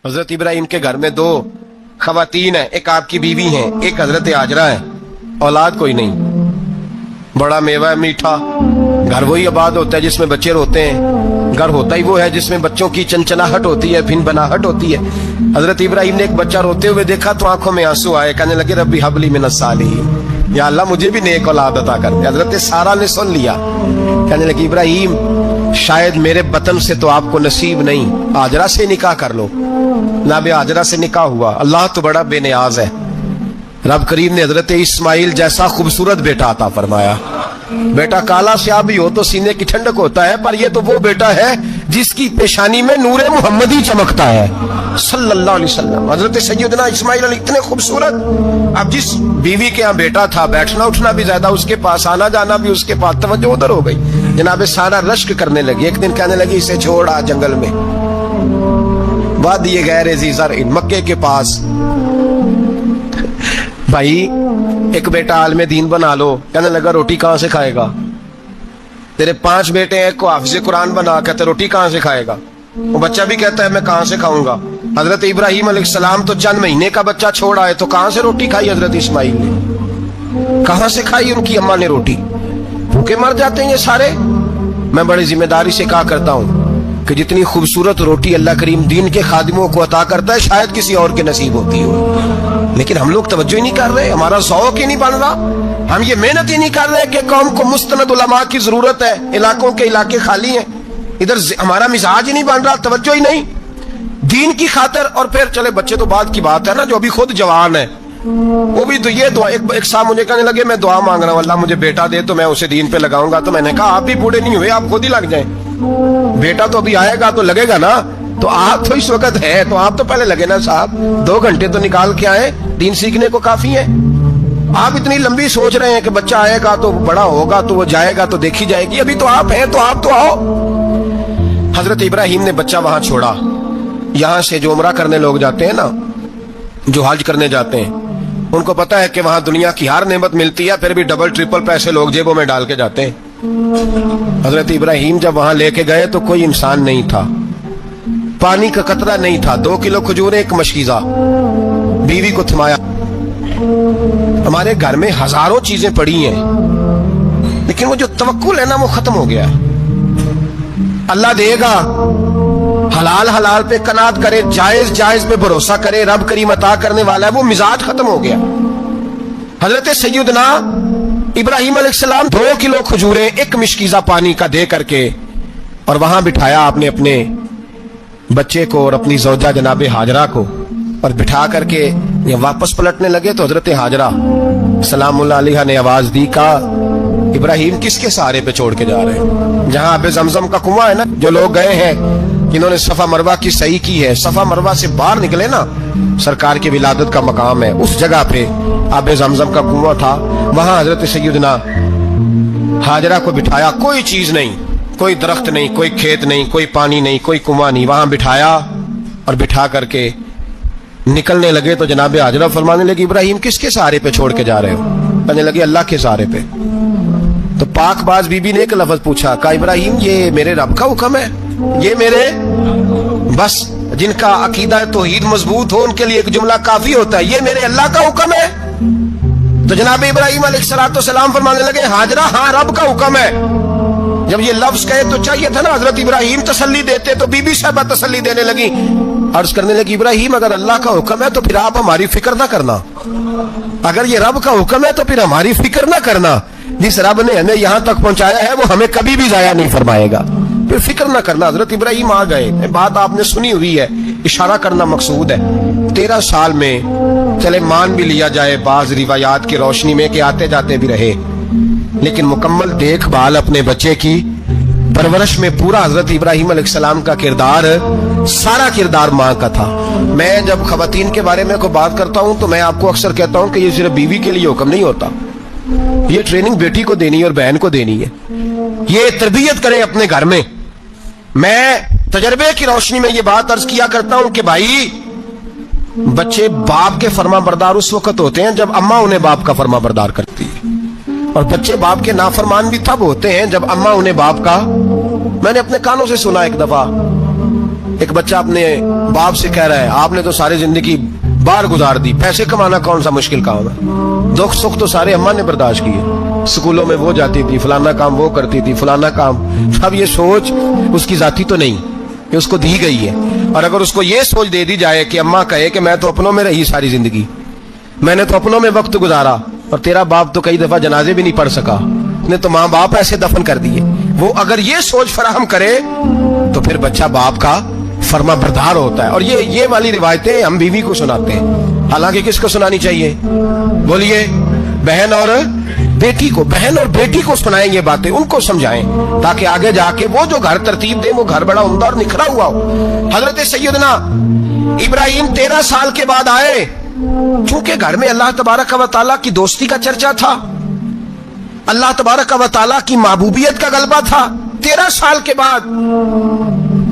حضرت ابراہیم کے گھر میں دو خواتین ہیں، ایک آپ کی بیوی ہیں، ایک حضرت ہاجرہ ہے، اولاد کوئی نہیں۔ بڑا میوہ ہے میٹھا، گھر وہی آباد ہوتا ہے جس میں بچے روتے ہیں، گھر ہوتا ہی وہ ہے جس میں بچوں کی چنچناہٹ ہوتی ہے، پھن بناہٹ ہوتی ہے۔ حضرت ابراہیم نے ایک بچہ روتے ہوئے دیکھا تو آنکھوں میں آنسو آئے، کہنے لگے ربی حب لی من الصالحین، یا اللہ مجھے بھی نیک اولاد عطا کر دے۔ حضرت سارہ نے سن لیا، کہنے لگی ابراہیم شاید میرے بطن سے تو آپ کو نصیب نہیں، ہاجرہ سے نکاح کر لو۔ جناب ہاجرہ سے نکاح ہوا۔ اللہ تو بڑا بے نیاز ہے، رب کریم نے حضرت اسماعیل جیسا خوبصورت بیٹا عطا فرمایا۔ بیٹا کالا سیاہ بھی ہو تو سینے کی ٹھنڈک ہوتا ہے، پر یہ تو وہ بیٹا ہے جس کی پیشانی میں نور محمدی چمکتا ہے صلی اللہ علیہ وسلم۔ حضرت سیدنا اسماعیل علیہ اتنے خوبصورت، اب جس بیوی کے ہاں بیٹا تھا بیٹھنا اٹھنا بھی زیادہ اس کے پاس، آنا جانا بھی اس کے پاس، توجہ ادھر ہو گئی۔ جناب سارا رشک کرنے لگی، ایک دن کہنے لگی اسے چھوڑ آ جنگل میں، وادی غیر ذی زرع مکے کے پاس۔ بھائی ایک بیٹا عالم دین بنا لو، کہنے لگا روٹی کہاں سے کھائے گا؟ تیرے 5 بیٹے ہیں، کو حافظ قرآن بنا، کہتے روٹی کہاں سے کھائے گا؟ وہ بچہ بھی کہتا ہے میں کہاں سے کھاؤں گا؟ حضرت ابراہیم علیہ السلام تو چند مہینے کا بچہ چھوڑ آئے، تو کہاں سے روٹی کھائی حضرت اسماعیل نے؟ کہاں سے کھائی ان کی اماں نے روٹی؟ بھوکے مر جاتے ہیں یہ سارے۔ میں بڑی ذمہ داری سے کہا کرتا ہوں کہ جتنی خوبصورت روٹی اللہ کریم دین کے خادموں کو عطا کرتا ہے شاید کسی اور کے نصیب ہوتی ہو، لیکن ہم لوگ توجہ ہی نہیں کر رہے، ہمارا ذوق ہی نہیں بن رہا، ہم یہ محنت ہی نہیں کر رہے کہ قوم کو مستند علماء کی ضرورت ہے، علاقوں کے علاقے خالی ہیں، ادھر ہمارا مزاج ہی نہیں بن رہا، توجہ ہی نہیں دین کی خاطر۔ اور پھر چلے بچے تو بعد کی بات ہے نا، جو ابھی خود جوان ہے وہ بھی تو یہ دعا، ایک صاحب مجھے کہنے لگے میں دعا مانگ رہا ہوں اللہ مجھے بیٹا دے تو میں اسے دین پہ لگاؤں گا، تو میں نے کہا آپ بھی بوڑھے نہیں ہوئے، آپ خود ہی لگ جائیں، بیٹا تو ابھی آئے گا تو لگے گا نا، تو آپ تو اس وقت ہے تو آپ تو پہلے لگے نا صاحب، 2 گھنٹے تو نکال کے آئے، دین سیکھنے کو کافی ہے۔ آپ اتنی لمبی سوچ رہے ہیں کہ بچہ آئے گا تو بڑا ہوگا تو وہ جائے گا تو دیکھی جائے گی، ابھی تو آپ ہیں تو آپ تو آؤ۔ حضرت ابراہیم نے بچہ وہاں چھوڑا۔ یہاں سے جو عمرہ کرنے لوگ جاتے ہیں نا، جو حج کرنے جاتے ہیں، ان کو پتا ہے کہ وہاں دنیا کی ہر نعمت ملتی ہے، پھر بھی ڈبل ٹرپل پیسے لوگ جیبوں میں ڈال کے جاتے ہیں۔ حضرت ابراہیم جب وہاں لے کے گئے تو کوئی انسان نہیں تھا، پانی کا قطرہ نہیں تھا، 2 کلو کھجوریں، ایک مشکیزہ، بیوی کو تھمایا۔ ہمارے گھر میں ہزاروں چیزیں پڑی ہیں، لیکن وہ جو توکل ہے نا وہ ختم ہو گیا ہے۔ اللہ دے گا، حلال حلال پہ قناعت کرے، جائز جائز پہ بھروسہ کرے، رب کریم عطا کرنے والا ہے، وہ مزاج ختم ہو گیا۔ حضرت سیدنا ابراہیم علیہ السلام 2 کلو کھجوریں، ایک مشکیزہ پانی کا دے کر کے، اور وہاں بٹھایا آپ نے اپنے بچے کو اور اپنی زوجہ جناب ہاجرہ کو، اور بٹھا کر کے یہ واپس پلٹنے لگے تو حضرت ہاجرہ سلام اللہ علیہ نے آواز دی، کہا ابراہیم کس کے سہارے پہ چھوڑ کے جا رہے ہیں؟ جہاں آب زمزم کا کنواں ہے نا، جو لوگ گئے ہیں جنہوں نے صفا مروہ کی صحیح کی ہے، صفا مروہ سے باہر نکلے نا، سرکار کی ولادت کا مقام ہے، اس جگہ پہ آب زمزم کا کنواں تھا، وہاں حضرت سیدنا ہاجرہ کو بٹھایا، کوئی چیز نہیں، کوئی درخت نہیں، کوئی کھیت نہیں، کوئی پانی نہیں، کوئی کنواں نہیں، وہاں بٹھایا اور بٹھا کر کے نکلنے لگے تو جناب ہاجرہ فرمانے لگی ابراہیم کس کے سہارے پہ چھوڑ کے جا رہے ہو؟ کہنے لگے اللہ کے سہارے پہ۔ تو پاک باز بی بی نے ایک لفظ پوچھا، کہا ابراہیم یہ میرے رب کا حکم ہے، یہ میرے، بس جن کا عقیدہ توحید مضبوط ہو ان کے لیے ایک جملہ کافی ہوتا ہے، یہ میرے اللہ کا حکم ہے۔ تو جناب ابراہیم علیہ السلام فرمانے لگے ہاجرہ ہاں رب کا حکم ہے۔ جب یہ لفظ کہے تو چاہیے تھا نا حضرت ابراہیم تسلی دیتے، تو بی بی صاحبہ تسلی دینے لگی، عرض کرنے لگی ابراہیم اگر اللہ کا حکم ہے تو پھر آپ ہماری فکر نہ کرنا، اگر یہ رب کا حکم ہے تو پھر ہماری فکر نہ کرنا، جس رب نے ہمیں یہاں تک پہنچایا ہے وہ ہمیں کبھی بھی ضائع نہیں فرمائے گا، پھر فکر نہ کرنا۔ حضرت ابراہیم آ گئے، بات آپ نے سنی ہوئی ہے، اشارہ کرنا مقصود ہے۔ 13 سال میں چلے مان بھی لیا جائے بعض روایات کی روشنی میں کہ آتے جاتے بھی رہے، لیکن مکمل دیکھ بھال اپنے بچے کی پرورش میں پورا حضرت ابراہیم علیہ السلام کا کردار، سارا کردار ماں کا تھا۔ میں جب خواتین کے بارے میں کوئی بات کرتا ہوں تو میں آپ کو اکثر کہتا ہوں کہ یہ صرف بیوی کے لیے حکم نہیں ہوتا، یہ ٹریننگ بیٹی کو دینی ہے اور بہن کو دینی ہے، یہ تربیت کریں اپنے گھر میں۔ میں تجربے کی روشنی میں یہ بات عرض کیا کرتا ہوں کہ بھائی بچے باپ کے فرما بردار اس وقت ہوتے ہیں جب اماں انہیں باپ کا فرما بردار کرتی ہے، اور بچے باپ کے نافرمان بھی تب ہوتے ہیں جب اماں انہیں باپ کا، میں نے اپنے کانوں سے سنا ایک دفعہ ایک بچہ اپنے باپ سے کہہ رہا ہے آپ نے تو ساری زندگی باہر گزار دی، پیسے کمانا کون سا مشکل کام ہے، دکھ سکھ تو سارے اماں نے برداشت کیے، سکولوں میں وہ جاتی تھی، فلانا کام وہ کرتی تھی، فلانا کام۔ اب یہ سوچ اس کی ذاتی تو نہیں، یہ اس کو دی گئی ہے۔ اور اگر اس کو یہ سوچ دے دی جائے کہ اماں کہے کہ میں تو اپنوں میں رہی ساری زندگی، میں نے تو اپنوں میں وقت گزارا، اور تیرا باپ تو کئی دفعہ جنازے بھی نہیں پڑھ سکا، نے تو ماں باپ ایسے دفن کر دیے، وہ اگر یہ سوچ فراہم کرے تو پھر بچہ باپ کا فرما بردار ہوتا ہے۔ اور یہ والی روایتیں ہم بیوی کو سناتے ہیں، حالانکہ کس کو سنانی چاہیے؟ بولیے، بہن اور بیٹی کو، بہن اور بیٹی کو سنائیں یہ باتیں، ان کو سمجھائیں، تاکہ آگے جا کے وہ جو گھر ترتیب دے وہ گھر بڑا عمدہ اور نکھرا ہوا ہو۔ حضرت سیدنا ابراہیم 13 سال کے بعد آئے، چونکہ گھر میں اللہ تبارک و تعالیٰ کی دوستی کا چرچا تھا، اللہ تبارک و تعالیٰ کی محبوبیت کا غلبہ تھا۔ 13 سال کے بعد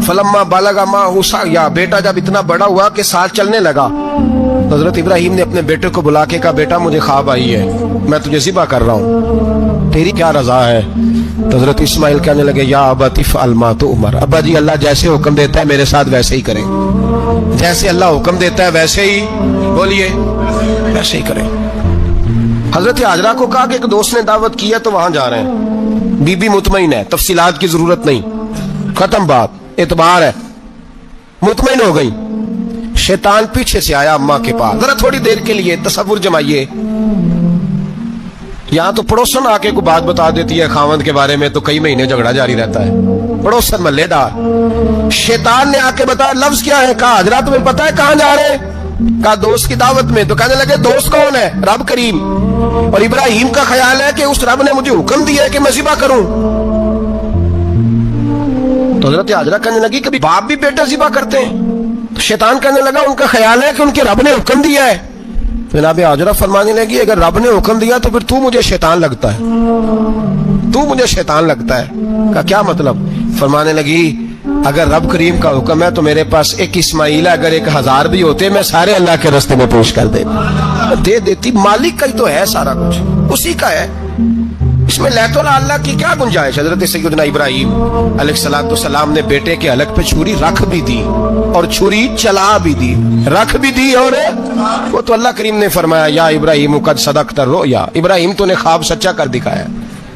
فلما بالغ معہ السعی، بیٹا جب اتنا بڑا ہوا کہ ساتھ چلنے لگا، حضرت ابراہیم نے اپنے بیٹے کو بلا کے کہا بیٹا مجھے خواب آئی ہے، میں تجھے ذبح کر رہا ہوں، تیری کیا رضا ہے؟ تو حضرت اسماعیل کہنے لگے یا ابت افعل ما تؤمر، ابا جی اللہ جیسے حکم دیتا ہے میرے ساتھ ویسے ہی کریں، جیسے اللہ حکم دیتا ہے ویسے ہی، بولیے، ویسے ہی کریں۔ حضرت حاجرہ کو کہا کہ ایک دوست نے دعوت کی ہے تو وہاں جا رہے ہیں، بی بی مطمئن ہے، تفصیلات کی ضرورت نہیں، ختم بات، اعتبار ہے، مطمئن ہو گئی۔ شیطان پیچھے سے آیا اماں کے پاس، ذرا تھوڑی دیر کے لیے تصور جمائیے، یہاں تو پڑوسن آ کے کوئی بات بتا دیتی ہے خاوند کے بارے میں تو کئی مہینے جھگڑا جاری رہتا ہے، پڑوسن محلے دار۔ شیطان نے آ کے بتایا لفظ کیا ہے، کہا حضرہ تمہیں پتا ہے کہاں جا رہے ہیں؟ کہا دوست کی دعوت میں۔ تو کہنے لگے دوست کون ہے؟ رب کریم، اور ابراہیم کا خیال ہے کہ اس رب نے مجھے حکم دیا ہے کہ میں ذبح کروں۔ تو حضرت حاجرہ کہنے لگی کبھی باپ بھی بیٹا ذبح کرتے ہیں؟ تو شیطان کہنے لگا ان کا خیال ہے کہ ان کے رب نے حکم دیا ہے۔ جناب حاجرہ فرمانے لگی اگر رب نے حکم دیا تو پھر تو مجھے شیطان لگتا ہے، تو مجھے شیطان لگتا ہے۔ کہا کیا مطلب؟ فرمانے لگی اگر رب کریم کا حکم ہے تو میرے پاس ایک اسماعیل ہے، اگر 1000 بھی ہوتے میں سارے اللہ کے راستے میں پیش کر دے دیتی، مالک کا ہی تو ہے سارا کچھ، اسی کا ہے، اس میں لیت اللہ کی کیا گنجائش؟ حضرت سیدنا ابراہیم علیہ السلام نے بیٹے کے حلق پہ چھری رکھ بھی دی اور چھری چلا بھی دی، رکھ بھی دی، اور وہ تو اللہ کریم نے فرمایا یا ابراہیم قد صدقت الرؤیا، ابراہیم تو نے خواب سچا کر دکھایا،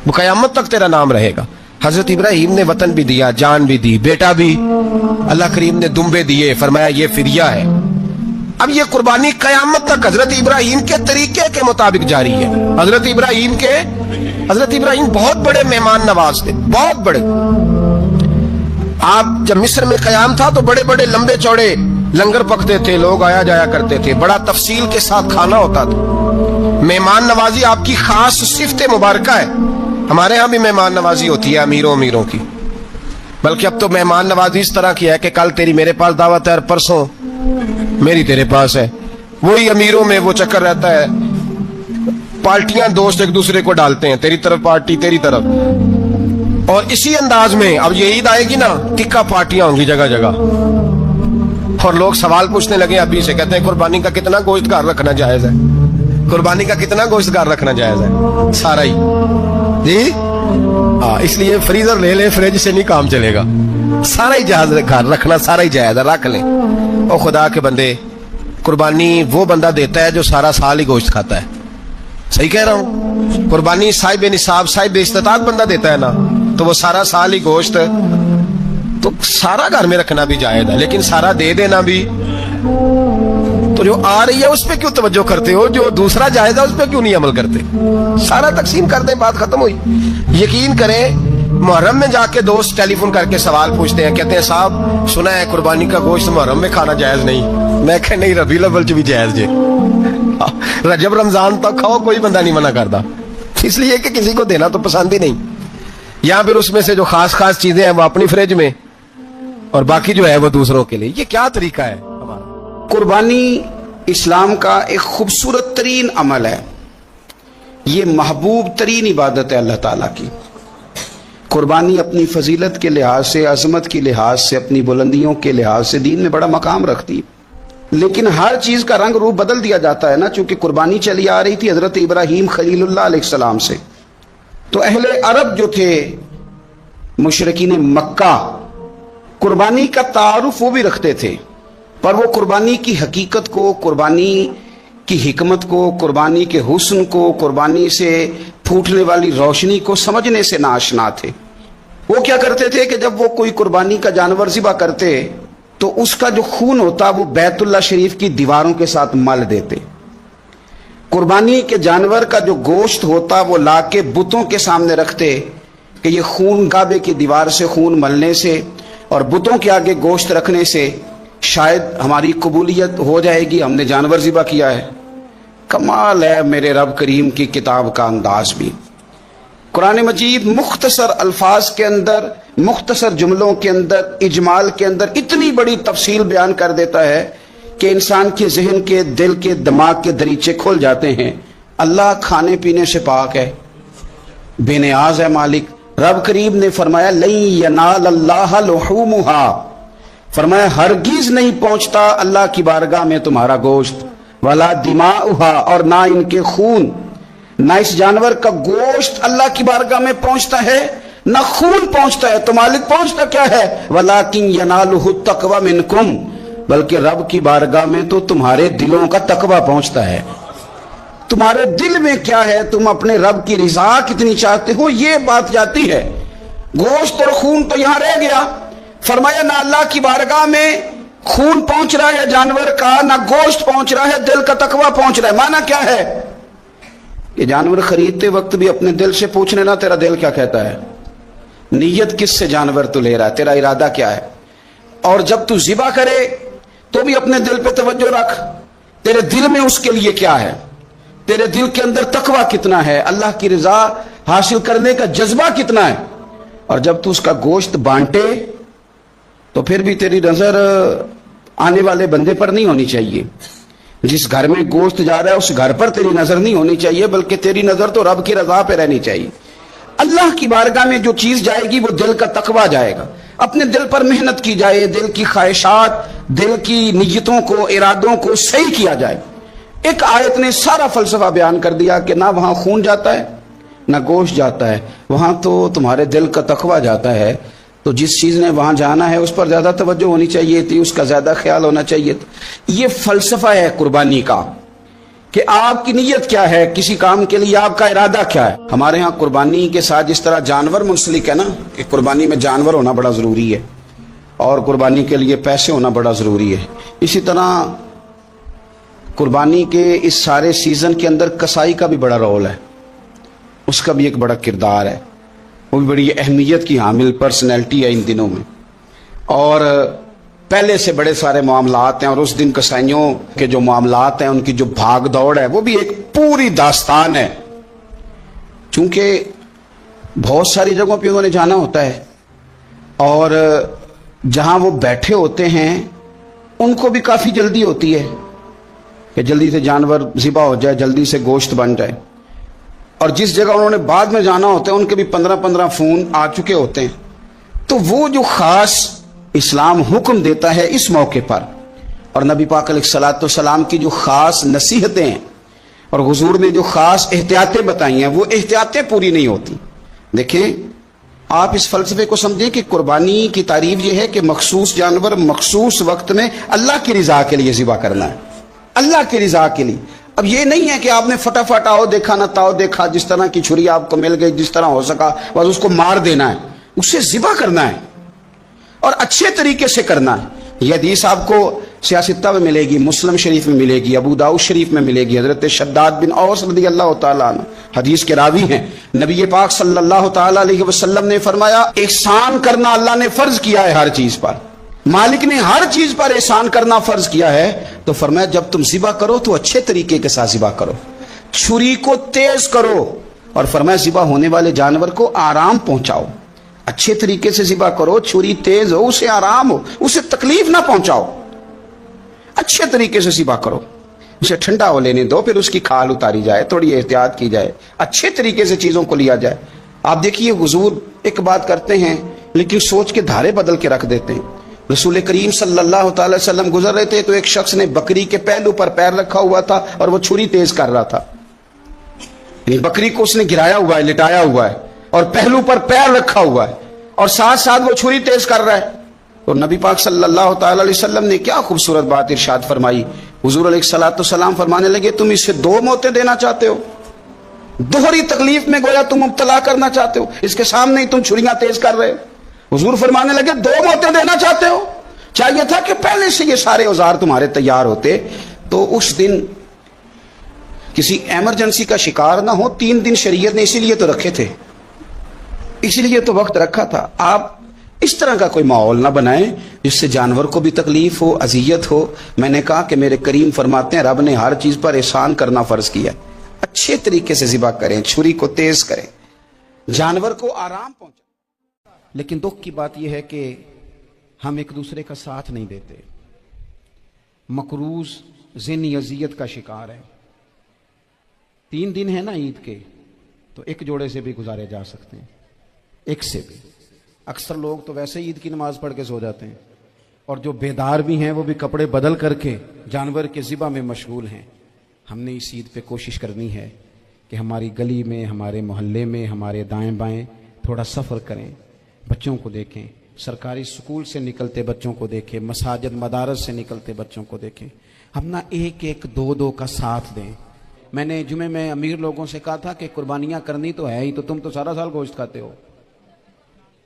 وہ قیامت تک تیرا نام رہے گا۔ حضرت ابراہیم نے وطن بھی دیا، جان بھی دی، بیٹا بھی، اللہ کریم نے دمبے دیے، فرمایا یہ فدیہ ہے۔ اب یہ قربانی قیامت تک حضرت ابراہیم کے طریقے کے مطابق جاری ہے۔ حضرت ابراہیم بہت بڑے مہمان نواز تھے، بہت بڑے۔ آپ جب مصر میں قیام تھا تو بڑے بڑے لمبے چوڑے لنگر پکتے تھے، لوگ آیا جایا کرتے تھے، بڑا تفصیل کے ساتھ کھانا ہوتا تھا۔ مہمان نوازی آپ کی خاص صفت مبارکہ ہے، ہمارے ہاں بھی مہمان نوازی ہوتی ہے امیروں کی، بلکہ اب تو مہمان نوازی اس طرح کی ہے کہ کل تیری میرے پاس دعوت ہے اور پرسوں میری تیرے پاس ہے، وہی امیروں میں وہ چکر رہتا ہے، پارٹیاں دوست ایک دوسرے کو ڈالتے ہیں، تیری طرف پارٹی تیری طرف، اور اسی انداز میں اب یہ عید آئے گی نا ٹکا پارٹیاں ہوں گی جگہ جگہ، اور لوگ سوال پوچھنے لگے ابھی سے، کہتے ہیں قربانی کا کتنا گوشت گار رکھنا جائز ہے، قربانی کا کتنا گوشت گار رکھنا جائز ہے؟ سارا ہی جی، اس لیے فریزر لے لیں، فریج سے نہیں کام چلے گا، سارا ہی جہاز رکھنا سارا ہی جائز ہے، رکھ لیں۔ اور خدا کے بندے، قربانی وہ بندہ دیتا ہے جو سارا سال ہی گوشت کھاتا ہے، صحیح کہہ رہا ہوں؟ قربانی صاحب نصاب، صاحب استطاعت بندہ دیتا ہے نا، تو وہ سارا سال ہی گوشت، تو سارا گھر میں رکھنا بھی جائز ہے، لیکن سارا دے دینا بھی، تو جو آ رہی ہے اس پہ کیوں توجہ کرتے ہو؟ جو دوسرا جائز ہے اس پہ کیوں نہیں عمل کرتے؟ سارا تقسیم کر دیں، بات ختم ہوئی۔ یقین کریں محرم میں جا کے دوست ٹیلی فون کر کے سوال پوچھتے ہیں، کہتے ہیں صاحب سنا ہے قربانی کا گوشت محرم میں کھانا جائز نہیں، میں کہ نہیں ربیع الاول چ بھی جائز جے، رجب رمضان تک کھاؤ، کوئی بندہ نہیں منع کرتا، اس لیے کہ کسی کو دینا تو پسند ہی نہیں، یا پھر اس میں سے جو خاص چیزیں ہیں وہ اپنی فریج میں اور باقی جو ہے وہ دوسروں کے لیے۔ یہ کیا طریقہ ہے ہمارا؟ قربانی اسلام کا ایک خوبصورت ترین عمل ہے، یہ محبوب ترین عبادت ہے اللہ تعالیٰ کی۔ قربانی اپنی فضیلت کے لحاظ سے، عظمت کے لحاظ سے، اپنی بلندیوں کے لحاظ سے دین میں بڑا مقام رکھتی، لیکن ہر چیز کا رنگ روپ بدل دیا جاتا ہے نا، چونکہ قربانی چلی آ رہی تھی حضرت ابراہیم خلیل اللہ علیہ السلام سے، تو اہل عرب جو تھے مشرکین مکہ قربانی کا تعارف وہ بھی رکھتے تھے، پر وہ قربانی کی حقیقت کو، قربانی کی حکمت کو، قربانی کے حسن کو، قربانی سے پھوٹنے والی روشنی کو سمجھنے سے ناآشنا تھے۔ وہ کیا کرتے تھے کہ جب وہ کوئی قربانی کا جانور ذبح کرتے تو اس کا جو خون ہوتا وہ بیت اللہ شریف کی دیواروں کے ساتھ مل دیتے۔ قربانی کے جانور کا جو گوشت ہوتا وہ لا کے بتوں کے سامنے رکھتے کہ یہ خون کعبے کی دیوار سے خون ملنے سے اور بتوں کے آگے گوشت رکھنے سے شاید ہماری قبولیت ہو جائے گی، ہم نے جانور ذبح کیا ہے۔ کمال ہے میرے رب کریم کی کتاب کا انداز بھی۔ قرآن مجید مختصر الفاظ کے اندر، مختصر جملوں کے اندر، اجمال کے اندر اتنی بڑی تفصیل بیان کر دیتا ہے کہ انسان کے ذہن کے، دل کے، دماغ کے دریچے کھل جاتے ہیں۔ اللہ کھانے پینے سے پاک ہے، بے نیاز ہے مالک۔ رب کریم نے فرمایا لن ینال اللہ لحومہا، فرمایا ہرگز نہیں پہنچتا اللہ کی بارگاہ میں تمہارا گوشت، ولا دماؤہا، اور نہ ان کے خون، نہ اس جانور کا گوشت اللہ کی بارگاہ میں پہنچتا ہے، نہ خون پہنچتا ہے۔ تو مالک پہنچتا کیا ہے؟ ولیکن ینالہ التقوی منکم، بلکہ رب کی بارگاہ میں تو تمہارے دلوں کا تقوی پہنچتا ہے۔ تمہارے دل میں کیا ہے، تم اپنے رب کی رضا کتنی چاہتے ہو، یہ بات جاتی ہے۔ گوشت اور خون تو یہاں رہ گیا۔ فرمایا نہ اللہ کی بارگاہ میں خون پہنچ رہا ہے جانور کا، نہ گوشت پہنچ رہا ہے، دل کا تقوی پہنچ رہا ہے۔ معنی کیا ہے؟ یہ جانور خریدتے وقت بھی اپنے دل سے پوچھنے نا تیرا دل کیا کہتا ہے، نیت کس سے جانور تو لے رہا ہے، تیرا ارادہ کیا ہے۔ اور جب تو ذبح کرے تو بھی اپنے دل پہ توجہ رکھ، تیرے دل میں اس کے لیے کیا ہے، تیرے دل کے اندر تقوی کتنا ہے، اللہ کی رضا حاصل کرنے کا جذبہ کتنا ہے۔ اور جب تو اس کا گوشت بانٹے تو پھر بھی تیری نظر آنے والے بندے پر نہیں ہونی چاہیے، جس گھر میں گوشت جا رہا ہے اس گھر پر تیری نظر نہیں ہونی چاہیے، بلکہ تیری نظر تو رب کی رضا پہ رہنی چاہیے۔ اللہ کی بارگاہ میں جو چیز جائے گی وہ دل کا تقوی جائے گا۔ اپنے دل پر محنت کی جائے، دل کی خواہشات، دل کی نیتوں کو، ارادوں کو صحیح کیا جائے۔ ایک آیت نے سارا فلسفہ بیان کر دیا کہ نہ وہاں خون جاتا ہے نہ گوشت جاتا ہے، وہاں تو تمہارے دل کا تقوی جاتا ہے۔ تو جس چیز نے وہاں جانا ہے اس پر زیادہ توجہ ہونی چاہیے تھی، اس کا زیادہ خیال ہونا چاہیے تھا۔ یہ فلسفہ ہے قربانی کا کہ آپ کی نیت کیا ہے، کسی کام کے لیے آپ کا ارادہ کیا ہے۔ ہمارے ہاں قربانی کے ساتھ جس طرح جانور منسلک ہے نا، کہ قربانی میں جانور ہونا بڑا ضروری ہے اور قربانی کے لیے پیسے ہونا بڑا ضروری ہے، اسی طرح قربانی کے اس سارے سیزن کے اندر کسائی کا بھی بڑا رول ہے، اس کا بھی ایک بڑا کردار ہے، وہ بھی بڑی اہمیت کی حامل پرسنالٹی ہے ان دنوں میں۔ اور پہلے سے بڑے سارے معاملات ہیں، اور اس دن کسائیوں کے جو معاملات ہیں ان کی جو بھاگ دوڑ ہے وہ بھی ایک پوری داستان ہے، چونکہ بہت ساری جگہوں پہ انہوں نے جانا ہوتا ہے اور جہاں وہ بیٹھے ہوتے ہیں ان کو بھی کافی جلدی ہوتی ہے کہ جلدی سے جانور ذبح ہو جائے، جلدی سے گوشت بن جائے۔ اور جس جگہ انہوں نے بعد میں جانا ہوتا ہے ان کے بھی 15 فون آ چکے ہوتے ہیں۔ تو وہ جو خاص اسلام حکم دیتا ہے اس موقع پر، اور نبی پاک علیہ الصلوۃ والسلام کی جو خاص نصیحتیں ہیں اور حضور نے جو خاص احتیاطیں بتائی ہیں وہ احتیاطیں پوری نہیں ہوتی۔ دیکھیں آپ اس فلسفے کو سمجھیں کہ قربانی کی تعریف یہ ہے کہ مخصوص جانور مخصوص وقت میں اللہ کی رضا کے لیے ذبح کرنا ہے، اللہ کی رضا کے لیے۔ اب یہ نہیں ہے کہ آپ نے فٹافٹ آؤ دیکھا نہ تاؤ دیکھا، جس طرح کی چھری آپ کو مل گئی، جس طرح ہو سکا بس اس کو مار دینا ہے، اسے ذبح کرنا ہے اور اچھے طریقے سے کرنا ہے۔ یہ حدیث آپ کو سیاستہ میں ملے گی، مسلم شریف میں ملے گی، ابو داؤد شریف میں ملے گی۔ حضرت شداد بن اوس رضی اللہ تعالیٰ عنہ حدیث کے راوی ہیں، نبی پاک صلی اللہ تعالیٰ علیہ وسلم نے فرمایا احسان کرنا اللہ نے فرض کیا ہے ہر چیز پر، مالک نے ہر چیز پر احسان کرنا فرض کیا ہے۔ تو فرمایا جب تم ذبح کرو تو اچھے طریقے کے ساتھ ذبح کرو، چھری کو تیز کرو، اور فرمایا ذبح ہونے والے جانور کو آرام پہنچاؤ، اچھے طریقے سے ذبح کرو، چھری تیز ہو، اسے آرام ہو، اسے تکلیف نہ پہنچاؤ، اچھے طریقے سے ذبح کرو، اسے ٹھنڈا ہو لینے دو، پھر اس کی کھال اتاری جائے، تھوڑی احتیاط کی جائے، اچھے طریقے سے چیزوں کو لیا جائے۔ آپ دیکھیے حضور ایک بات کرتے ہیں لیکن سوچ کے دھارے بدل کے رکھ دیتے ہیں۔ رسول کریم صلی اللہ تعالی وسلم گزر رہے تھے تو ایک شخص نے بکری کے پہلو پر پیر رکھا ہوا تھا اور وہ چھری تیز کر رہا تھا، یعنی بکری کو اس نے گرایا ہوا ہے، لٹایا ہوا ہے اور پہلو پر پیر رکھا ہوا ہے اور ساتھ ساتھ وہ چھری تیز کر رہا ہے۔ اور نبی پاک صلی اللہ تعالی علیہ وسلم نے کیا خوبصورت بات ارشاد فرمائی. حضور علیہ الصلوۃ والسلام فرمانے لگے تم اس سے 2 موتیں دینا چاہتے ہو, دوہری تکلیف میں گویا تم مبتلا کرنا چاہتے ہو, اس کے سامنے ہی تم چھریاں تیز کر رہے ہو. حضور فرمانے لگے 2 موتیں دینا چاہتے ہو, چاہیے تھا کہ پہلے سے یہ سارے اوزار تمہارے تیار ہوتے تو اس دن کسی ایمرجنسی کا شکار نہ ہو. 3 دن شریعت نے اسی لیے تو رکھے تھے, اسی لیے تو وقت رکھا تھا. آپ اس طرح کا کوئی ماحول نہ بنائیں جس سے جانور کو بھی تکلیف ہو, اذیت ہو. میں نے کہا کہ میرے کریم فرماتے ہیں رب نے ہر چیز پر احسان کرنا فرض کیا. اچھے طریقے سے ذبح کریں, چھری کو تیز کریں, جانور کو آرام پہنچائیں. لیکن دکھ کی بات یہ ہے کہ ہم ایک دوسرے کا ساتھ نہیں دیتے. مقروض ذہنی اذیت کا شکار ہے. 3 دن ہے نا عید کے, تو ایک جوڑے سے بھی گزارے جا سکتے ہیں, ایک سے بھی. اکثر لوگ تو ویسے عید کی نماز پڑھ کے سو جاتے ہیں, اور جو بیدار بھی ہیں وہ بھی کپڑے بدل کر کے جانور کے ذبح میں مشغول ہیں. ہم نے اس عید پہ کوشش کرنی ہے کہ ہماری گلی میں, ہمارے محلے میں, ہمارے دائیں بائیں تھوڑا سفر کریں, بچوں کو دیکھیں, سرکاری سکول سے نکلتے بچوں کو دیکھیں, مساجد مدارس سے نکلتے بچوں کو دیکھیں. ہم نہ 1-1, 2-2 کا ساتھ دیں. میں نے جمعے میں امیر لوگوں سے کہا تھا کہ قربانیاں کرنی تو ہے ہی, تو تم تو سارا سال گوشت کھاتے ہو.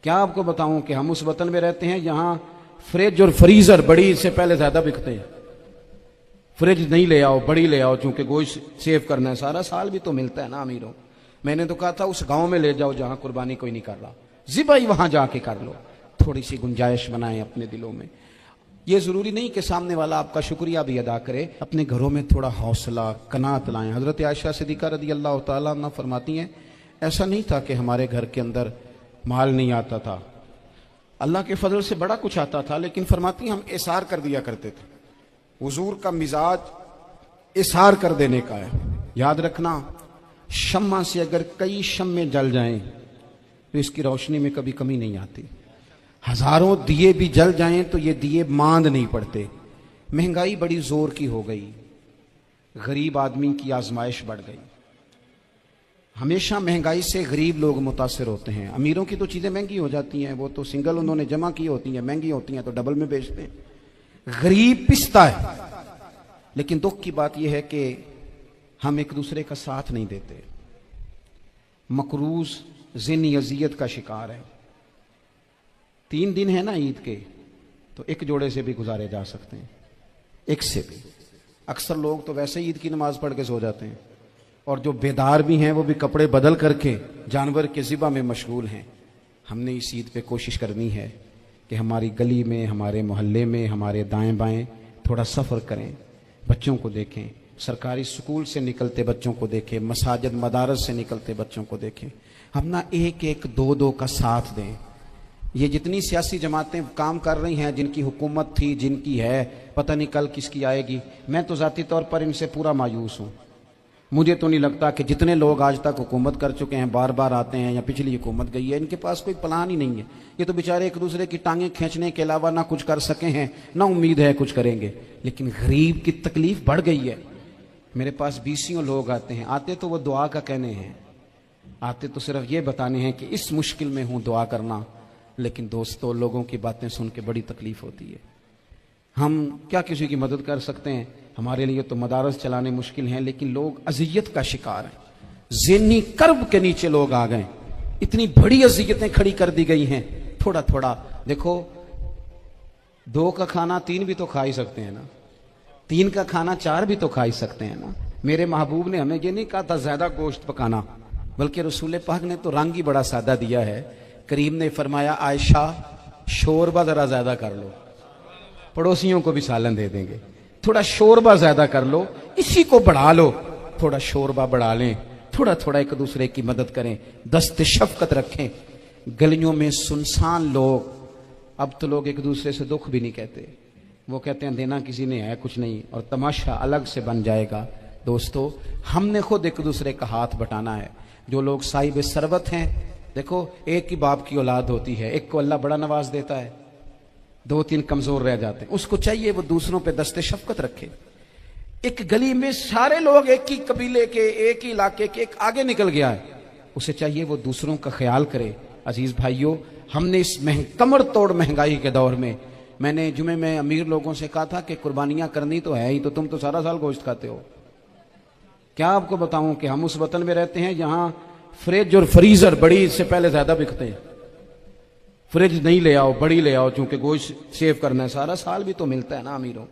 کیا آپ کو بتاؤں کہ ہم اس وطن میں رہتے ہیں جہاں فریج اور فریزر بڑی سے پہلے زیادہ بکتے ہیں. فریج نہیں لے آؤ, بڑی لے آؤ, چونکہ گوشت سیو کرنا ہے, سارا سال بھی تو ملتا ہے نا امیروں. میں نے تو کہا تھا اس گاؤں میں لے جاؤ جہاں قربانی کوئی نہیں کر رہا, ذبح ہی وہاں جا کے کر لو. تھوڑی سی گنجائش بنائیں اپنے دلوں میں. یہ ضروری نہیں کہ سامنے والا آپ کا شکریہ بھی ادا کرے, اپنے گھروں میں تھوڑا حوصلہ قناعت لائیں. حضرت عائشہ صدیقہ رضی اللہ تعالیٰ عنہ فرماتی ہیں ایسا نہیں تھا کہ ہمارے گھر کے اندر مال نہیں آتا تھا, اللہ کے فضل سے بڑا کچھ آتا تھا, لیکن فرماتی ہیں ہم اثار کر دیا کرتے تھے. حضور کا مزاج اثار کر دینے کا ہے. یاد رکھنا, شمع سے اگر کئی شمع جل جائیں تو اس کی روشنی میں کبھی کمی نہیں آتی. ہزاروں دیے بھی جل جائیں تو یہ دیے ماند نہیں پڑتے. مہنگائی بڑی زور کی ہو گئی, غریب آدمی کی آزمائش بڑھ گئی. ہمیشہ مہنگائی سے غریب لوگ متاثر ہوتے ہیں. امیروں کی تو چیزیں مہنگی ہو جاتی ہیں, وہ تو سنگل انہوں نے جمع کی ہوتی ہیں, مہنگی ہوتی ہیں تو ڈبل میں بیچتے ہیں. غریب پستا ہے. لیکن دکھ کی بات یہ ہے کہ ہم ایک دوسرے کا ساتھ نہیں دیتے. مقروض ذہنی اذیت کا شکار ہے. 3 دن ہے نا عید کے, تو ایک جوڑے سے بھی گزارے جا سکتے ہیں, ایک سے بھی. اکثر لوگ تو ویسے عید کی نماز پڑھ کے سو جاتے ہیں, اور جو بیدار بھی ہیں وہ بھی کپڑے بدل کر کے جانور کے ذبح میں مشغول ہیں. ہم نے اس عید پہ کوشش کرنی ہے کہ ہماری گلی میں, ہمارے محلے میں, ہمارے دائیں بائیں تھوڑا سفر کریں, بچوں کو دیکھیں, سرکاری سکول سے نکلتے بچوں کو دیکھیں, مساجد مدارس سے نکلتے بچوں کو دیکھیں. ہم نہ 1-1, 2-2 کا ساتھ دیں. یہ جتنی سیاسی جماعتیں کام کر رہی ہیں, جن کی حکومت تھی, جن کی ہے, پتہ نہیں کل کس کی آئے گی. میں تو ذاتی طور پر ان سے پورا مایوس ہوں. مجھے تو نہیں لگتا کہ جتنے لوگ آج تک حکومت کر چکے ہیں, بار بار آتے ہیں یا پچھلی حکومت گئی ہے, ان کے پاس کوئی پلان ہی نہیں ہے. یہ تو بیچارے ایک دوسرے کی ٹانگیں کھینچنے کے علاوہ نہ کچھ کر سکے ہیں, نہ امید ہے کچھ کریں گے. لیکن غریب کی تکلیف بڑھ گئی ہے. میرے پاس 20 لوگ آتے ہیں, آتے تو وہ دعا کا کہنے ہیں, آتے تو صرف یہ بتانے ہیں کہ اس مشکل میں ہوں, دعا کرنا. لیکن دوستو, لوگوں کی باتیں سن کے بڑی تکلیف ہوتی ہے. ہم کیا کسی کی مدد کر سکتے ہیں؟ ہمارے لیے تو مدارس چلانے مشکل ہیں, لیکن لوگ اذیت کا شکار ہیں. ذہنی کرب کے نیچے لوگ آ گئے, اتنی بڑی اذیتیں کھڑی کر دی گئی ہیں. تھوڑا تھوڑا دیکھو, 2 کا کھانا 3 بھی تو کھا ہی سکتے ہیں نا, 3 کا کھانا 4 بھی تو کھا ہی سکتے ہیں نا. میرے محبوب نے ہمیں یہ نہیں کہا تھا زیادہ گوشت پکانا, بلکہ رسول پاک نے تو رنگ ہی بڑا سادہ دیا ہے. کریم نے فرمایا عائشہ شوربہ ذرا زیادہ کر لو, پڑوسیوں کو بھی سالن دے دیں گے. تھوڑا شوربہ زیادہ کر لو, اسی کو بڑھا لو, تھوڑا شوربہ بڑھا لیں, تھوڑا تھوڑا ایک دوسرے کی مدد کریں, دست شفقت رکھیں. گلیوں میں سنسان لوگ, اب تو لوگ ایک دوسرے سے دکھ بھی نہیں کہتے, وہ کہتے ہیں دینا کسی نے ہے کچھ نہیں, اور تماشا الگ سے بن جائے گا. دوستو, ہم نے خود ایک دوسرے کا ہاتھ بٹانا ہے. جو لوگ صاحب ثروت ہیں, دیکھو ایک ہی باپ کی اولاد ہوتی ہے, ایک کو اللہ بڑا نواز دیتا ہے, 2-3 کمزور رہ جاتے ہیں. اس کو چاہیے وہ دوسروں پہ دست شفقت رکھے. ایک گلی میں سارے لوگ ایک ہی قبیلے کے, ایک ہی علاقے کے, ایک آگے نکل گیا ہے, اسے چاہیے وہ دوسروں کا خیال کرے. عزیز بھائیوں, ہم نے اس کمر توڑ مہنگائی کے دور میں میں نے جمعے میں امیر لوگوں سے کہا تھا کہ قربانیاں کرنی تو ہے ہی، تو تم تو سارا سال گوشت کھاتے ہو. کیا آپ کو بتاؤں کہ ہم اس وطن میں رہتے ہیں جہاں فریج اور فریزر بڑی عید سے پہلے زیادہ بکتے ہیں. فریج نہیں لے آؤ، بڑی لے آؤ، چونکہ گوشت سیو کرنا ہے. سارا سال بھی تو ملتا ہے نا امیروں.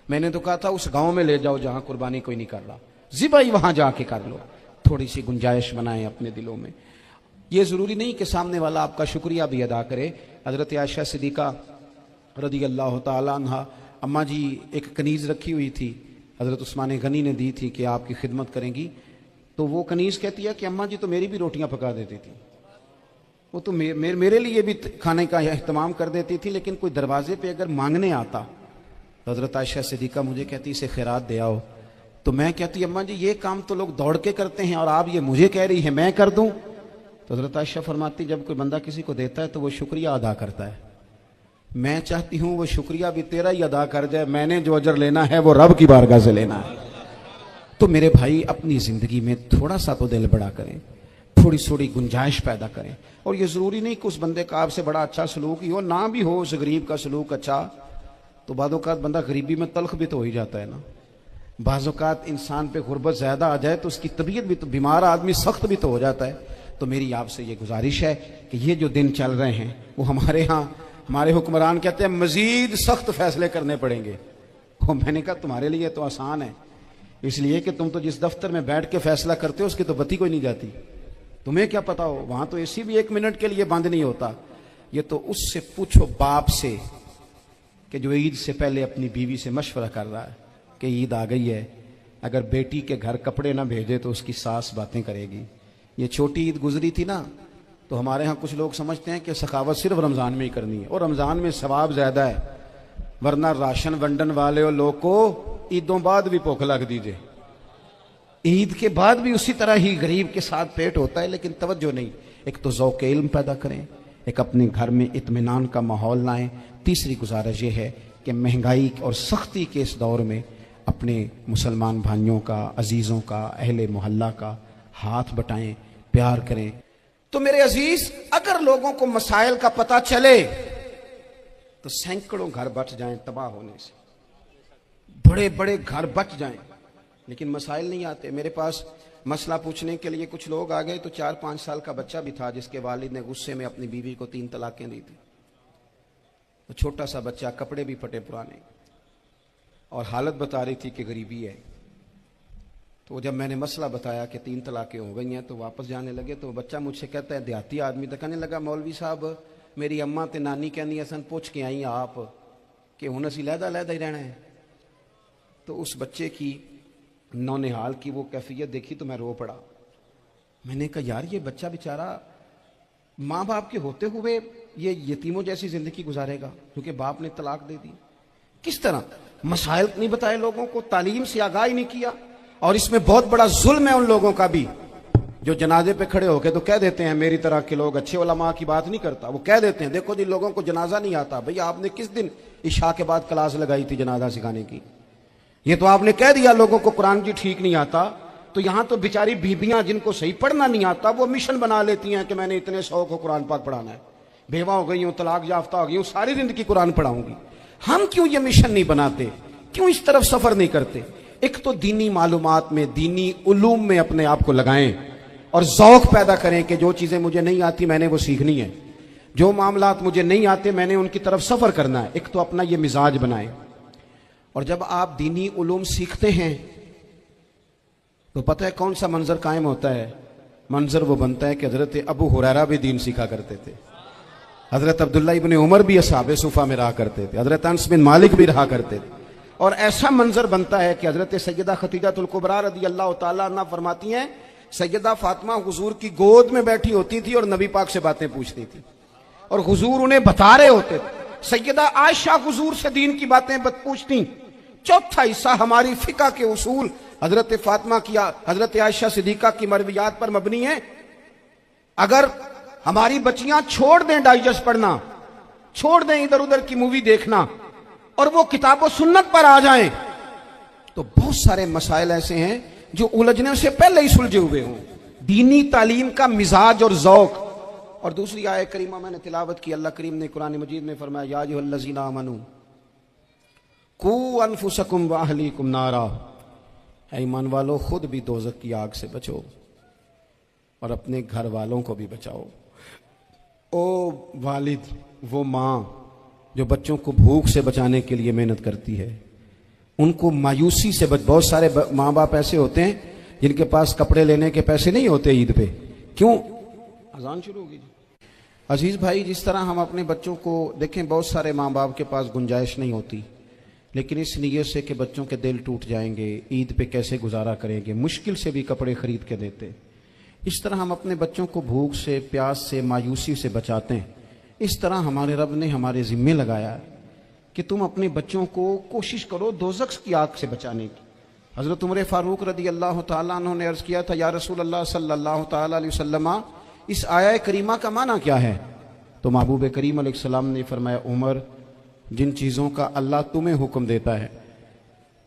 میں نے تو کہا تھا اس گاؤں میں لے جاؤ جہاں قربانی کوئی نہیں کر رہا، ذبح ہی وہاں جا کے کر لو. تھوڑی سی گنجائش بنائیں اپنے دلوں میں. یہ ضروری نہیں کہ سامنے والا آپ کا شکریہ بھی ادا کرے. حضرت عائشہ صدیقہ رضی اللہ تعالیٰ عنہ، اماں جی ایک کنیز رکھی ہوئی تھی، حضرت عثمان غنی نے دی تھی کہ آپ کی خدمت کریں گی. تو وہ کنیز کہتی ہے کہ اماں جی تو میری بھی روٹیاں پکا دیتی تھی، وہ تو میرے لیے بھی کھانے کا اہتمام کر دیتی تھی، لیکن کوئی دروازے پہ اگر مانگنے آتا تو حضرت عائشہ صدیقہ مجھے کہتی اسے خیرات دے آؤ. تو میں کہتی اماں جی یہ کام تو لوگ دوڑ کے کرتے ہیں اور آپ یہ مجھے کہہ رہی ہے میں کر دوں. تو حضرت عائشہ فرماتی جب کوئی بندہ کسی کو دیتا ہے تو وہ شکریہ ادا کرتا ہے. میں چاہتی ہوں وہ شکریہ بھی تیرا ہی ادا کر جائے، میں نے جو اجر لینا ہے وہ رب کی بارگاہ سے لینا ہے. تو میرے بھائی اپنی زندگی میں تھوڑا سا تو دل بڑا کریں، تھوڑی تھوڑی گنجائش پیدا کریں. اور یہ ضروری نہیں کہ اس بندے کا آپ سے بڑا اچھا سلوک ہی ہو، نہ بھی ہو اس غریب کا سلوک اچھا تو بعض اوقات بندہ غریبی میں تلخ بھی تو ہو ہی جاتا ہے نا. بعض اوقات انسان پہ غربت زیادہ آ جائے تو اس کی طبیعت بھی تو، بیمار آدمی سخت بھی تو ہو جاتا ہے. تو میری آپ سے یہ گزارش ہے کہ یہ جو دن چل رہے ہیں وہ ہمارے ہاں ہمارے حکمران کہتے ہیں مزید سخت فیصلے کرنے پڑیں گے. میں نے کہا تمہارے لیے تو آسان ہے، اس لیے کہ تم تو جس دفتر میں بیٹھ کے فیصلہ کرتے ہو اس کی تو بتی کوئی نہیں جاتی. تمہیں کیا پتا ہو، وہاں تو اسی بھی 1 منٹ کے لیے بند نہیں ہوتا. یہ تو اس سے پوچھو باپ سے کہ جو عید سے پہلے اپنی بیوی سے مشورہ کر رہا ہے کہ عید آ گئی ہے، اگر بیٹی کے گھر کپڑے نہ بھیجے تو اس کی ساس باتیں کرے گی. یہ چھوٹی عید گزری تھی نا، تو ہمارے ہاں کچھ لوگ سمجھتے ہیں کہ سخاوت صرف رمضان میں ہی کرنی ہے، اور رمضان میں ثواب زیادہ ہے، ورنہ راشن ونڈن والے اور لوگ کو عیدوں بعد بھی بھوک لگ دیجئے. عید کے بعد بھی اسی طرح ہی غریب کے ساتھ پیٹ ہوتا ہے، لیکن توجہ نہیں. ایک تو ذوق علم پیدا کریں، ایک اپنے گھر میں اطمینان کا ماحول لائیں. تیسری گزارش یہ ہے کہ مہنگائی اور سختی کے اس دور میں اپنے مسلمان بھائیوں کا، عزیزوں کا، اہل محلہ کا ہاتھ بٹائیں، پیار کریں. تو میرے عزیز اگر لوگوں کو مسائل کا پتہ چلے تو سینکڑوں گھر بچ جائیں تباہ ہونے سے، بڑے بڑے گھر بچ جائیں، لیکن مسائل نہیں آتے. میرے پاس مسئلہ پوچھنے کے لیے کچھ لوگ آ گئے تو 4-5 سال کا بچہ بھی تھا جس کے والد نے غصے میں اپنی بیوی کو 3 طلاقیں دی تھی. تو چھوٹا سا بچہ، کپڑے بھی پھٹے پرانے، اور حالت بتا رہی تھی کہ غریبی ہے. تو جب میں نے مسئلہ بتایا کہ 3 طلاقیں ہو گئی ہیں تو واپس جانے لگے. تو بچہ مجھ سے کہتا ہے، دیہاتی آدمی تو کہنے لگا مولوی صاحب میری اماں تے نانی کہنی اصل پوچھ کے آئی آپ کہ ہن اسی لہدا لہدا ہی رہنا ہے. تو اس بچے کی نونہال کی وہ کیفیت دیکھی تو میں رو پڑا. میں نے کہا یار یہ بچہ بیچارہ ماں باپ کے ہوتے ہوئے یہ یتیموں جیسی زندگی گزارے گا کیونکہ باپ نے طلاق دے دی. کس طرح مسائل نہیں بتائے لوگوں کو، تعلیم سے آگاہی نہیں کیا. اور اس میں بہت بڑا ظلم ہے ان لوگوں کا بھی جو جنازے پہ کھڑے ہو کے تو کہہ دیتے ہیں، میری طرح کے لوگ اچھے علماء کی بات نہیں کرتا، وہ کہہ دیتے ہیں دیکھو جی لوگوں کو جنازہ نہیں آتا. بھئی آپ نے کس دن عشاء کے بعد کلاس لگائی تھی جنازہ سکھانے کی؟ یہ تو آپ نے کہہ دیا لوگوں کو قرآن جی ٹھیک نہیں آتا. تو یہاں تو بیچاری بیبیاں جن کو صحیح پڑھنا نہیں آتا وہ مشن بنا لیتی ہیں کہ میں نے اتنے 100 کو قرآن پاک پڑھانا ہے، بیوہ ہو گئی ہوں، طلاق یافتہ ہو گئی ہوں، ساری زندگی قرآن پڑھاؤں گی. ہم کیوں یہ مشن نہیں بناتے؟ کیوں اس طرف سفر نہیں کرتے؟ ایک تو دینی معلومات میں، دینی علوم میں اپنے آپ کو لگائیں اور ذوق پیدا کریں کہ جو چیزیں مجھے نہیں آتی میں نے وہ سیکھنی ہے، جو معاملات مجھے نہیں آتے میں نے ان کی طرف سفر کرنا ہے. ایک تو اپنا یہ مزاج بنائیں. اور جب آپ دینی علوم سیکھتے ہیں تو پتہ ہے کون سا منظر قائم ہوتا ہے؟ منظر وہ بنتا ہے کہ حضرت ابو ہریرہ بھی دین سیکھا کرتے تھے، حضرت عبداللہ ابن عمر بھی اصحاب صفہ میں رہا کرتے تھے، حضرت انس بن مالک بھی رہا کرتے تھے. اور ایسا منظر بنتا ہے کہ حضرت سیدہ خدیجہ الکبریٰ رضی اللہ تعالیٰ عنہ فرماتی ہیں سیدہ فاطمہ حضور کی گود میں بیٹھی ہوتی تھی اور نبی پاک سے باتیں پوچھتی تھی اور حضور انہیں بتا رہے ہوتے تھے. سیدہ عائشہ حضور سے دین کی باتیں پوچھتی. چوتھا حصہ ہماری فقہ کے اصول حضرت فاطمہ کی، حضرت عائشہ صدیقہ کی مرویات پر مبنی ہیں. اگر ہماری بچیاں چھوڑ دیں ڈائجسٹ پڑھنا، چھوڑ دیں ادھر ادھر کی مووی دیکھنا اور وہ کتاب و سنت پر آ جائیں تو بہت سارے مسائل ایسے ہیں جو الجھنے سے پہلے ہی سلجھے ہوئے ہوں. دینی تعلیم کا مزاج اور ذوق. اور دوسری آیت کریمہ میں نے تلاوت کی، اللہ کریم نے قرآن مجید میں فرمایا یا ایھا الذین آمنوا قو انفسکم واہلیکم نارا، اے ایمان والو خود بھی دوزخ کی آگ سے بچو اور اپنے گھر والوں کو بھی بچاؤ۔ او والد، وہ ماں جو بچوں کو بھوک سے بچانے کے لیے محنت کرتی ہے، ان کو مایوسی سے بہت سارے ماں باپ ایسے ہوتے ہیں جن کے پاس کپڑے لینے کے پیسے نہیں ہوتے عید پہ، کیوں؟ اذان شروع ہوگی۔ عزیز بھائی، جس طرح ہم اپنے بچوں کو دیکھیں، بہت سارے ماں باپ کے پاس گنجائش نہیں ہوتی، لیکن اس نیت سے کہ بچوں کے دل ٹوٹ جائیں گے، عید پہ کیسے گزارا کریں گے، مشکل سے بھی کپڑے خرید کے دیتے، اس طرح ہم اپنے بچوں کو بھوک سے، پیاس سے، مایوسی سے بچاتے ہیں۔ اس طرح ہمارے رب نے ہمارے ذمے لگایا کہ تم اپنے بچوں کو کوشش کرو دوزخ کی آگ سے بچانے کی۔ حضرت عمر فاروق رضی اللہ تعالیٰ عنہ نے عرض کیا تھا، یا رسول اللہ صلی اللہ تعالیٰ علیہ وسلم، اس آیہ کریمہ کا معنی کیا ہے؟ تو محبوب کریم علیہ السلام نے فرمایا، عمر، جن چیزوں کا اللہ تمہیں حکم دیتا ہے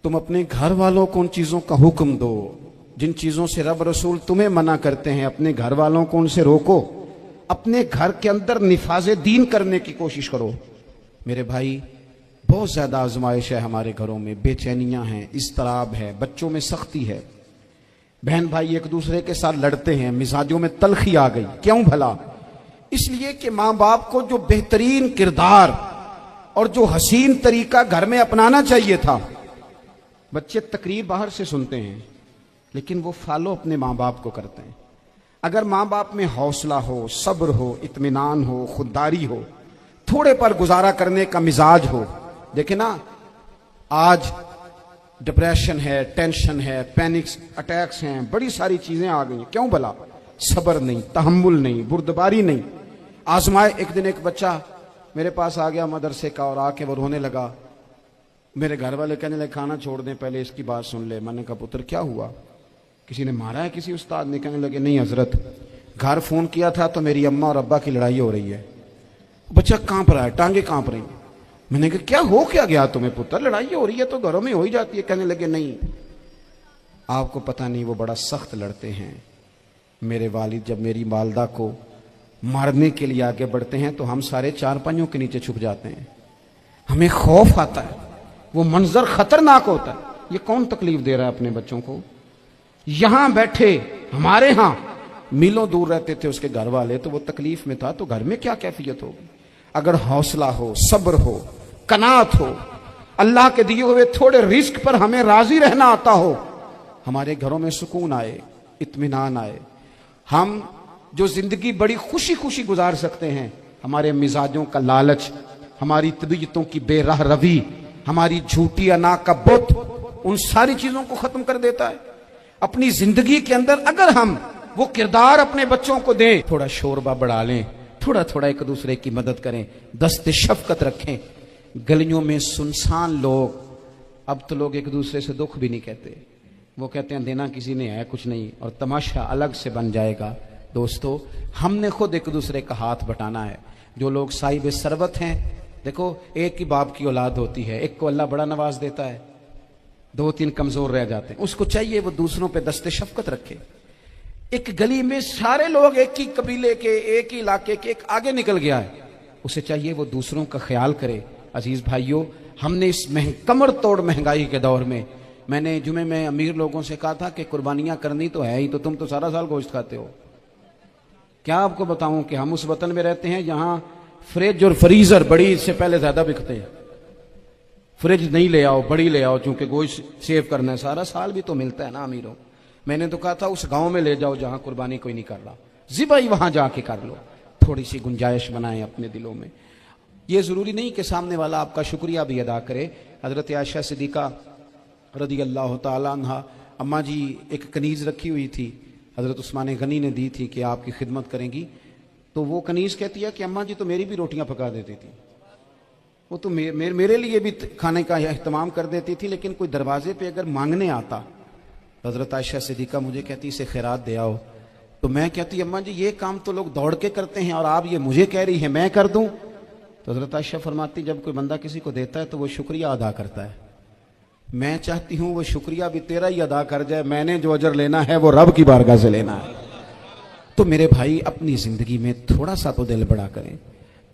تم اپنے گھر والوں کو ان چیزوں کا حکم دو، جن چیزوں سے رب رسول تمہیں منع کرتے ہیں اپنے گھر والوں کو ان سے روکو، اپنے گھر کے اندر نفاذ دین کرنے کی کوشش کرو۔ میرے بھائی، بہت زیادہ آزمائش ہے ہمارے گھروں میں، بے چینیاں ہیں، اضطراب ہے، بچوں میں سختی ہے، بہن بھائی ایک دوسرے کے ساتھ لڑتے ہیں، مزاجوں میں تلخی آ گئی، کیوں بھلا؟ اس لیے کہ ماں باپ کو جو بہترین کردار اور جو حسین طریقہ گھر میں اپنانا چاہیے تھا، بچے تقریر باہر سے سنتے ہیں لیکن وہ فالو اپنے ماں باپ کو کرتے ہیں۔ اگر ماں باپ میں حوصلہ ہو، صبر ہو، اطمینان ہو، خودداری ہو، تھوڑے پر گزارا کرنے کا مزاج ہو، دیکھیں نا، آج ڈپریشن ہے، ٹینشن ہے، پینکس اٹیکس ہیں، بڑی ساری چیزیں آ گئی ہیں، کیوں بھلا؟ صبر نہیں، تحمل نہیں، بردباری نہیں۔ آزمائے، ایک دن ایک بچہ میرے پاس آ گیا مدرسے کا اور آ کے وہ رونے لگا، میرے گھر والے کہنے لگے کھانا چھوڑ دیں، پہلے اس کی بات سن لے۔ میں نے کہا پتر کیا ہوا؟ کسی نے مارا ہے کسی استاد نے؟ کہنے لگے نہیں حضرت، گھر فون کیا تھا تو میری اماں اور ابا کی لڑائی ہو رہی ہے۔ بچہ کانپ رہا ہے، ٹانگیں کانپ رہی ہیں۔ میں نے کہا کیا ہو کیا گیا تمہیں پتر؟ لڑائی ہو رہی ہے تو گھروں میں ہو ہی جاتی ہے۔ کہنے لگے نہیں، آپ کو پتہ نہیں، وہ بڑا سخت لڑتے ہیں۔ میرے والد جب میری والدہ کو مارنے کے لیے آگے بڑھتے ہیں تو ہم سارے چارپائیوں کے نیچے چھپ جاتے ہیں، ہمیں خوف آتا ہے، وہ منظر خطرناک ہوتا ہے۔ یہ کون تکلیف دے رہا ہے اپنے بچوں کو؟ یہاں بیٹھے ہمارے ہاں میلوں دور رہتے تھے اس کے گھر والے، تو وہ تکلیف میں تھا، تو گھر میں کیا کیفیت ہوگی؟ اگر حوصلہ ہو، صبر ہو، قناعت ہو، اللہ کے دیے ہوئے تھوڑے رزق پر ہمیں راضی رہنا آتا ہو، ہمارے گھروں میں سکون آئے، اطمینان آئے، ہم جو زندگی بڑی خوشی خوشی گزار سکتے ہیں۔ ہمارے مزاجوں کا لالچ، ہماری طبیعتوں کی بے راہ روی، ہماری جھوٹی انا کا بت، ان ساری چیزوں کو ختم کر دیتا ہے۔ اپنی زندگی کے اندر اگر ہم وہ کردار اپنے بچوں کو دیں، تھوڑا شوربہ بڑھا لیں، تھوڑا تھوڑا ایک دوسرے کی مدد کریں، دست شفقت رکھیں۔ گلیوں میں سنسان لوگ، اب تو لوگ ایک دوسرے سے دکھ بھی نہیں کہتے، وہ کہتے ہیں دینا کسی نے ہے کچھ نہیں، اور تماشا الگ سے بن جائے گا۔ دوستو، ہم نے خود ایک دوسرے کا ہاتھ بٹانا ہے۔ جو لوگ صاحب ثروت ہیں، دیکھو ایک ہی باپ کی اولاد ہوتی ہے، ایک کو اللہ بڑا نواز دیتا ہے، دو تین کمزور رہ جاتے ہیں، اس کو چاہیے وہ دوسروں پہ دست شفقت رکھے۔ ایک گلی میں سارے لوگ ایک ہی قبیلے کے، ایک ہی علاقے کے، ایک آگے نکل گیا ہے، اسے چاہیے وہ دوسروں کا خیال کرے۔ عزیز بھائیوں، ہم نے اس کمر توڑ مہنگائی کے دور میں، میں نے جمعے میں امیر لوگوں سے کہا تھا کہ قربانیاں کرنی تو ہے ہی، تو تم تو سارا سال گوشت کھاتے ہو۔ کیا آپ کو بتاؤں کہ ہم اس وطن میں رہتے ہیں جہاں فریج اور فریزر بڑی عید سے پہلے زیادہ بکتے ہیں۔ فریج نہیں لے آؤ، بڑی لے آؤ، چونکہ گوشت سیو کرنا ہے، سارا سال بھی تو ملتا ہے نا امیروں۔ میں نے تو کہا تھا اس گاؤں میں لے جاؤ جہاں قربانی کوئی نہیں کر رہا، ذبح ہی وہاں جا کے کر لو، تھوڑی سی گنجائش بنائیں اپنے دلوں میں۔ یہ ضروری نہیں کہ سامنے والا آپ کا شکریہ بھی ادا کرے۔ حضرت عائشہ صدیقہ رضی اللہ تعالیٰ عنہ، اماں جی ایک کنیز رکھی ہوئی تھی، حضرت عثمان غنی نے دی تھی کہ آپ کی خدمت کریں گی، تو وہ کنیز کہتی ہے کہ اماں جی تو میری بھی روٹیاں پکا دیتی تھی، وہ تو میرے لیے بھی کھانے کا اہتمام کر دیتی تھی، لیکن کوئی دروازے پہ اگر مانگنے آتا، حضرت عائشہ صدیقہ مجھے کہتی اسے خیرات دے آؤ، تو میں کہتی اماں جی یہ کام تو لوگ دوڑ کے کرتے ہیں اور آپ یہ مجھے کہہ رہی ہے میں کر دوں؟ تو حضرت عائشہ فرماتی جب کوئی بندہ کسی کو دیتا ہے تو وہ شکریہ ادا کرتا ہے، میں چاہتی ہوں وہ شکریہ بھی تیرا ہی ادا کر جائے، میں نے جو اجر لینا ہے وہ رب کی بارگاہ سے لینا ہے۔ تو میرے بھائی اپنی زندگی میں تھوڑا سا تو دل بڑا کریں،